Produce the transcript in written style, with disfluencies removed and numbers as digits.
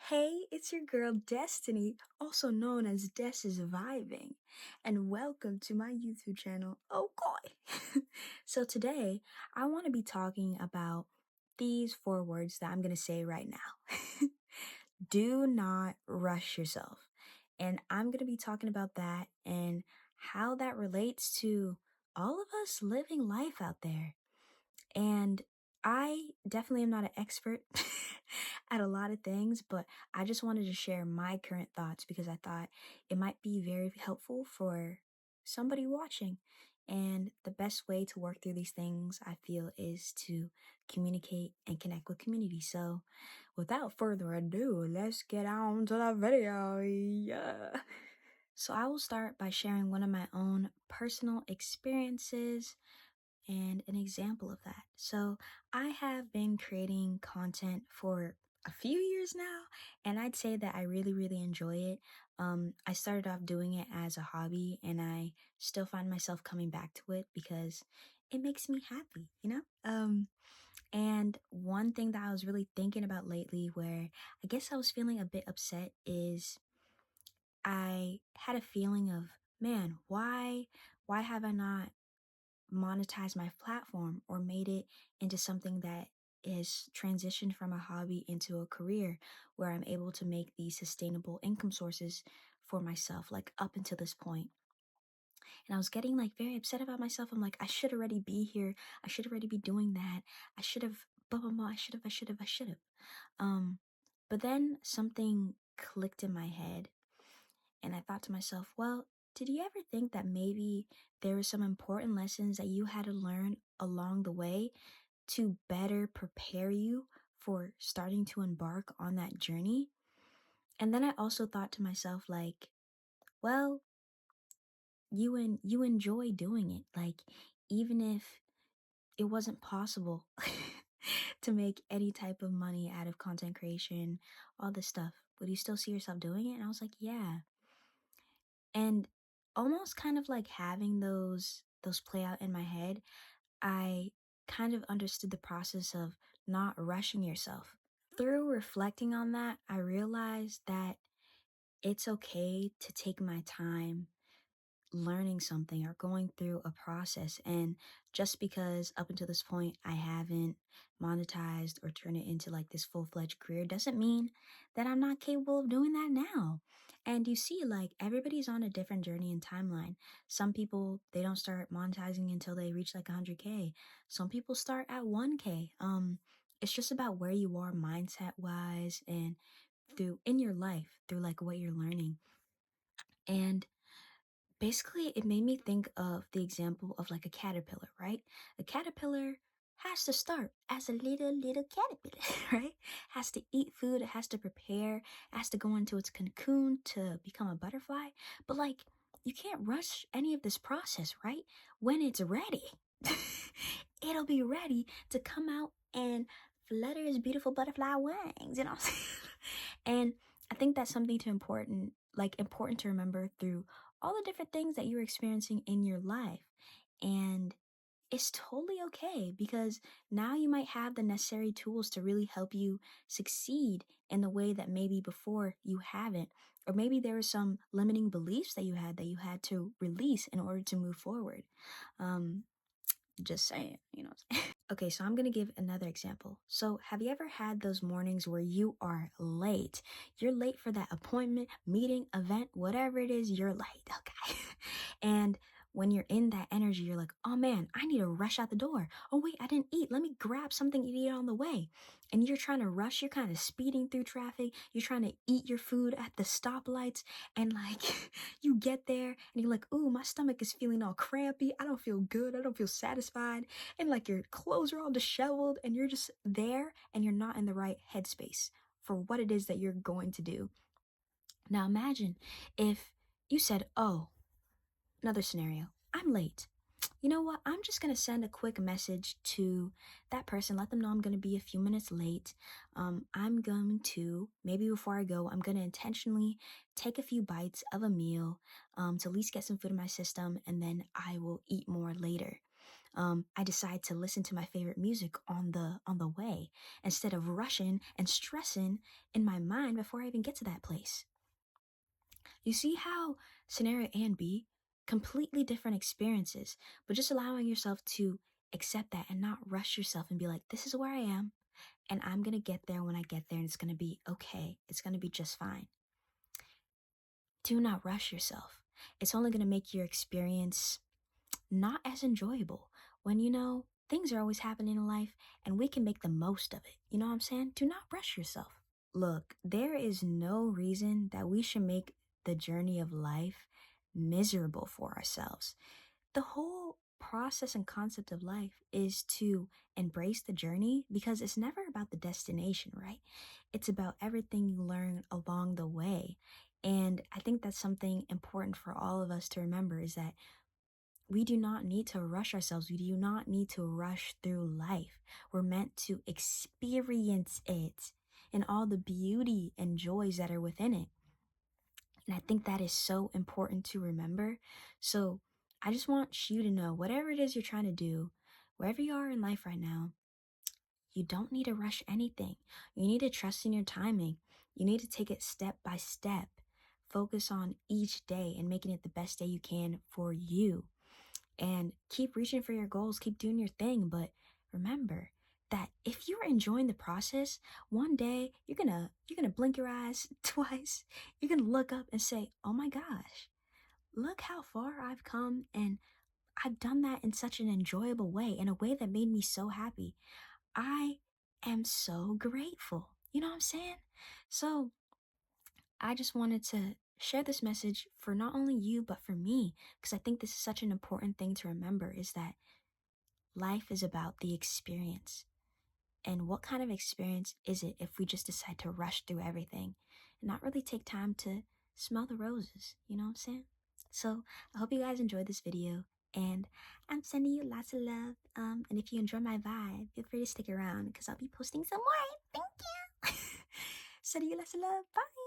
Hey, it's your girl Destiny, also known as Desisvibing, and welcome to my YouTube channel. Oh boy! So today, I want to be talking about these four words that I'm going to say right now. Do not rush yourself. And I'm going to be talking about that and how that relates to all of us living life out there. And I definitely am not an expert at a lot of things, but I just wanted to share my current thoughts because I thought it might be very helpful for somebody watching. And the best way to work through these things, I feel, is to communicate and connect with community. So, without further ado, let's get on to the video. Yeah. So, I will start by sharing one of my own personal experiences and an example of that. So, I have been creating content for a few years now, and I'd say that I really enjoy it. I started off doing it as a hobby, and I still find myself coming back to it because it makes me happy, you know? And one thing that I was really thinking about lately, where I guess I was feeling a bit upset, is I had a feeling of, man, why have I not monetize my platform or made it into something that is transitioned from a hobby into a career where I'm able to make these sustainable income sources for myself, like up until this point. And I was getting like very upset about myself. I'm like, I should already be here. I should already be doing that. I should have, blah, blah, blah. I should have. Um, but then something clicked in my head and I thought to myself, well, did you ever think that maybe there were some important lessons that you had to learn along the way to better prepare you for starting to embark on that journey? And then I also thought to myself, like, well, you enjoy doing it. Like, even if it wasn't possible to make any type of money out of content creation, all this stuff, would you still see yourself doing it? And I was like, yeah. And almost kind of like having those play out in my head, I kind of understood the process of not rushing yourself. Through reflecting on that, I realized that it's okay to take my time learning something or going through a process. And just because up until this point I haven't monetized or turned it into like this full-fledged career doesn't mean that I'm not capable of doing that now. And you see, like, everybody's on a different journey and timeline. Some people, they don't start monetizing until they reach like 100K. Some people start at 1K. It's just about where you are mindset wise and through in your life, through like what you're learning. And basically, it made me think of the example of like a caterpillar, right? A caterpillar has to start as a little caterpillar, right? Has to eat food, it has to prepare, it has to go into its cocoon to become a butterfly. But like, you can't rush any of this process, right? When it's ready, it'll be ready to come out and flutter its beautiful butterfly wings, you know what I'm saying? And I think that's something to important to remember through all the different things that you're experiencing in your life. And it's totally okay because now you might have the necessary tools to really help you succeed in the way that maybe before you haven't. Or maybe there were some limiting beliefs that you had to release in order to move forward. Um, just saying, you know. Okay, so I'm gonna give another example. So, have you ever had those mornings where you are late? You're late for that appointment, meeting, event, whatever it is, you're late, okay? And when you're in that energy, you're like, oh man, I need to rush out the door. Oh wait, I didn't eat. Let me grab something to eat on the way. And you're trying to rush, you're kind of speeding through traffic, you're trying to eat your food at the stoplights, and like you get there and you're like, ooh, my stomach is feeling all crampy. I don't feel good. I don't feel satisfied. And like your clothes are all disheveled and you're just there and you're not in the right headspace for what it is that you're going to do. Now imagine if you said, oh, another scenario, I'm late. You know what? I'm just going to send a quick message to that person, let them know I'm going to be a few minutes late. I'm going to, maybe before I go, I'm going to intentionally take a few bites of a meal to at least get some food in my system, and then I will eat more later. I decide to listen to my favorite music on the way instead of rushing and stressing in my mind before I even get to that place. You see how scenario A and B, completely different experiences, but just allowing yourself to accept that and not rush yourself and be like, this is where I am, and I'm gonna get there when I get there, and it's gonna be okay. It's gonna be just fine. Do not rush yourself. It's only gonna make your experience not as enjoyable when things are always happening in life and we can make the most of it. You know what I'm saying? Do not rush yourself. Look, there is no reason that we should make the journey of life miserable for ourselves. The whole process and concept of life is to embrace the journey because it's never about the destination, right? It's about everything you learn along the way. And I think that's something important for all of us to remember is that we do not need to rush ourselves. We do not need to rush through life. We're meant to experience it and all the beauty and joys that are within it. And I think that is so important to remember. So I just want you to know whatever it is you're trying to do, wherever you are in life right now, you don't need to rush anything. You need to trust in your timing. You need to take it step by step. Focus on each day and making it the best day you can for you. And keep reaching for your goals, keep doing your thing. But remember that if you're enjoying the process, one day you're gonna blink your eyes twice. You're gonna look up and say, oh my gosh, look how far I've come, and I've done that in such an enjoyable way, in a way that made me so happy. I am so grateful. You know what I'm saying? So I just wanted to share this message for not only you, but for me, because I think this is such an important thing to remember is that life is about the experience. And what kind of experience is it if we just decide to rush through everything and not really take time to smell the roses? You know what I'm saying? So I hope you guys enjoyed this video, and I'm sending you lots of love. And if you enjoy my vibe, feel free to stick around because I'll be posting some more. Thank you. Sending you lots of love. Bye.